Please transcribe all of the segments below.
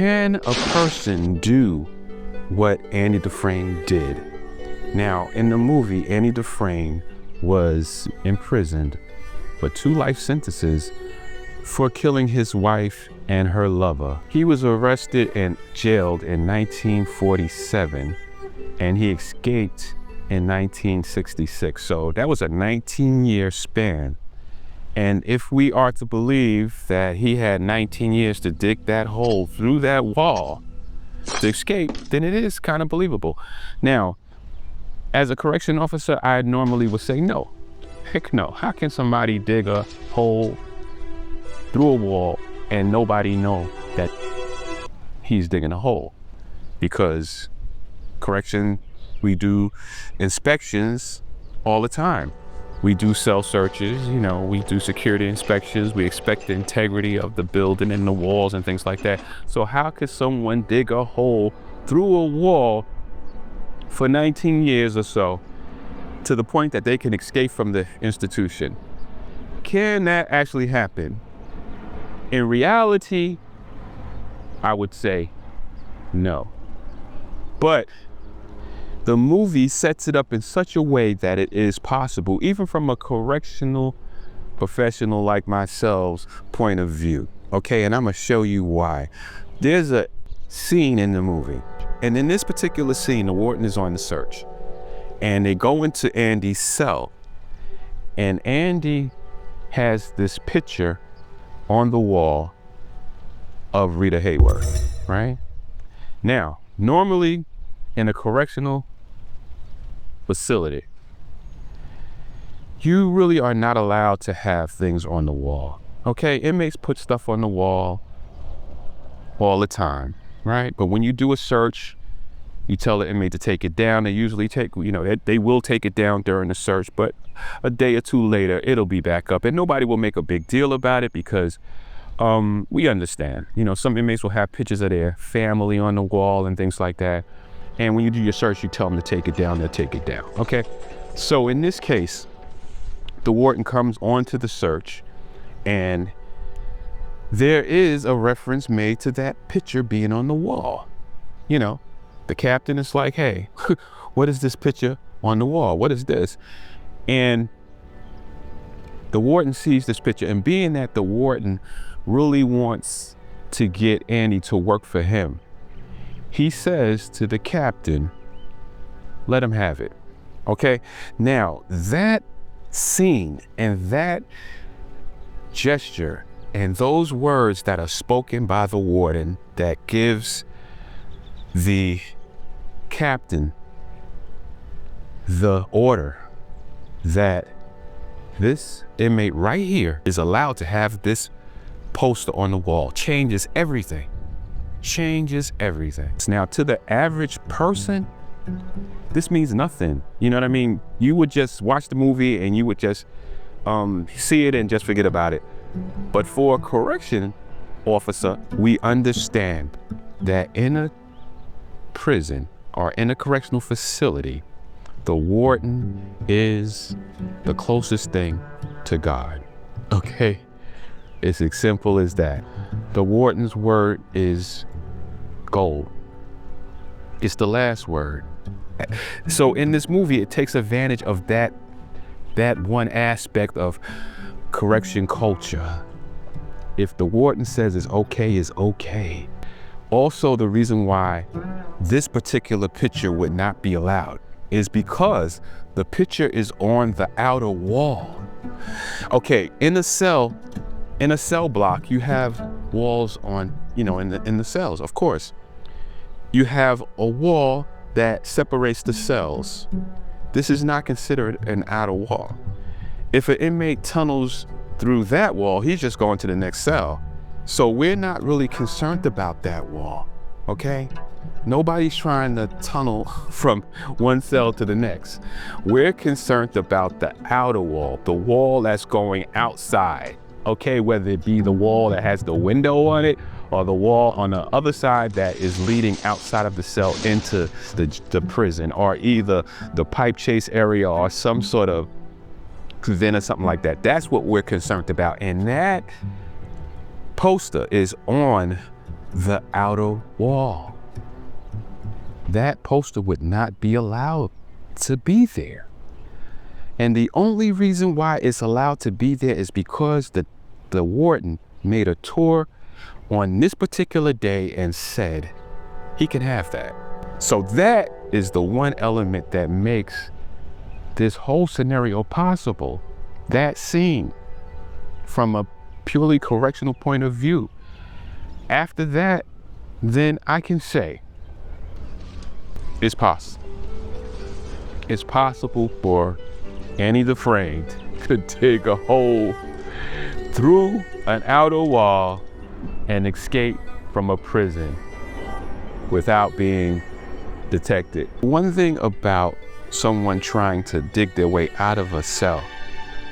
Can a person do what Andy Dufresne did? Now, in the movie, Andy Dufresne was imprisoned for 2 life sentences for killing his wife and her lover. He was arrested and jailed in 1947, and he escaped in 1966. So that was a 19-year span. And if we are to believe that he had 19 years to dig that hole through that wall to escape, then it is kind of believable. Now, as a correction officer, I normally would say no. Heck no. How can somebody dig a hole through a wall and nobody know that he's digging a hole? Because correction, we do inspections all the time. We do cell searches, we do security inspections. We expect the integrity of the building and the walls and things like that. So how could someone dig a hole through a wall for 19 years or so to the point that they can escape from the institution? Can that actually happen? In reality, I would say no. But the movie sets it up in such a way that it is possible, even from a correctional professional like myself's point of view. Okay, and I'm gonna show you why. There's a scene in the movie, and in this particular scene, the warden is on the search, and they go into Andy's cell, and Andy has this picture on the wall of Rita Hayworth, right? Now, normally in a correctional facility, you really are not allowed to have things on the wall. Okay, inmates put stuff on the wall all the time, right? But when you do a search, you tell the inmate to take it down. They usually they will take it down during the search, but a day or two later, it'll be back up, and nobody will make a big deal about it because we understand. Some inmates will have pictures of their family on the wall and things like that. And when you do your search, you tell them to take it down, they'll take it down, okay? So in this case, the warden comes onto the search, and there is a reference made to that picture being on the wall. The captain is like, hey, what is this picture on the wall? What is this? And the warden sees this picture, and being that the warden really wants to get Andy to work for him, he says to the captain, let him have it, okay? Now, that scene and that gesture and those words that are spoken by the warden that gives the captain the order that this inmate right here is allowed to have this poster on the wall changes everything. Now, to the average person, this means nothing. You know what I mean? You would just watch the movie and you would just see it and just forget about it. But for a correction officer, we understand that in a prison or in a correctional facility, the warden is the closest thing to God. Okay? It's as simple as that. The warden's word is gold. It's the last word. So in this movie, it takes advantage of that one aspect of correction culture. If the warden says it's okay, it's okay. Also, the reason why this particular picture would not be allowed is because the picture is on the outer wall. Okay, in a cell block, you have walls on, in the cells, of course. You have a wall that separates the cells. This is not considered an outer wall. If an inmate tunnels through that wall, he's just going to the next cell. So we're not really concerned about that wall, okay? Nobody's trying to tunnel from one cell to the next. We're concerned about the outer wall, the wall that's going outside, okay? Whether it be the wall that has the window on it or the wall on the other side that is leading outside of the cell into the prison, or either the pipe chase area or some sort of vent or something like that. That's what we're concerned about. And that poster is on the outer wall. That poster would not be allowed to be there. And the only reason why it's allowed to be there is because the warden made a tour on this particular day and said he can have that. So that is the one element that makes this whole scenario possible. That scene, from a purely correctional point of view. After that, then I can say it's possible. It's possible for Annie Dufresne to dig a hole through an outer wall and escape from a prison without being detected. One thing about someone trying to dig their way out of a cell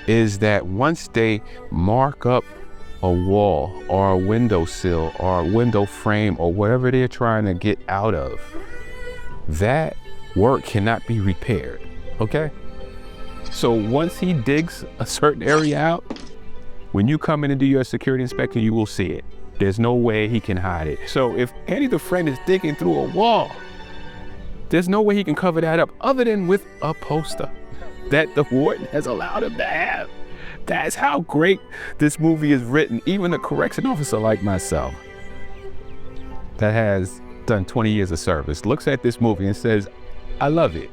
is that once they mark up a wall or a windowsill or a window frame or whatever they're trying to get out of, that work cannot be repaired, okay? So once he digs a certain area out, when you come in and do your security inspection, you will see it. There's no way he can hide it. So if Annie Dufresne is digging through a wall, there's no way he can cover that up other than with a poster that the warden has allowed him to have. That's how great this movie is written. Even a correction officer like myself that has done 20 years of service looks at this movie and says, I love it.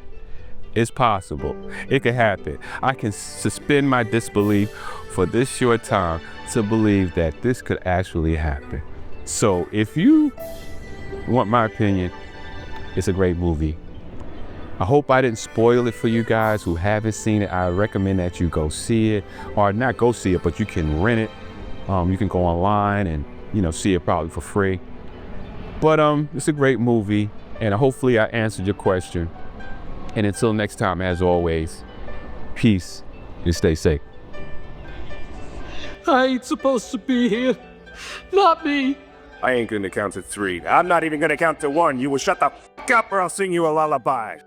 It's possible. It can happen. I can suspend my disbelief for this short time to believe that this could actually happen. So if you want my opinion, it's a great movie. I hope I didn't spoil it for you guys who haven't seen it. I recommend that you go see it, or not go see it, but you can rent it. You can go online and, see it probably for free. But it's a great movie, and hopefully I answered your question. And until next time, as always, peace and stay safe. I ain't supposed to be here. Not me. I ain't gonna count to 3. I'm not even gonna count to 1. You will shut the f*** up or I'll sing you a lullaby.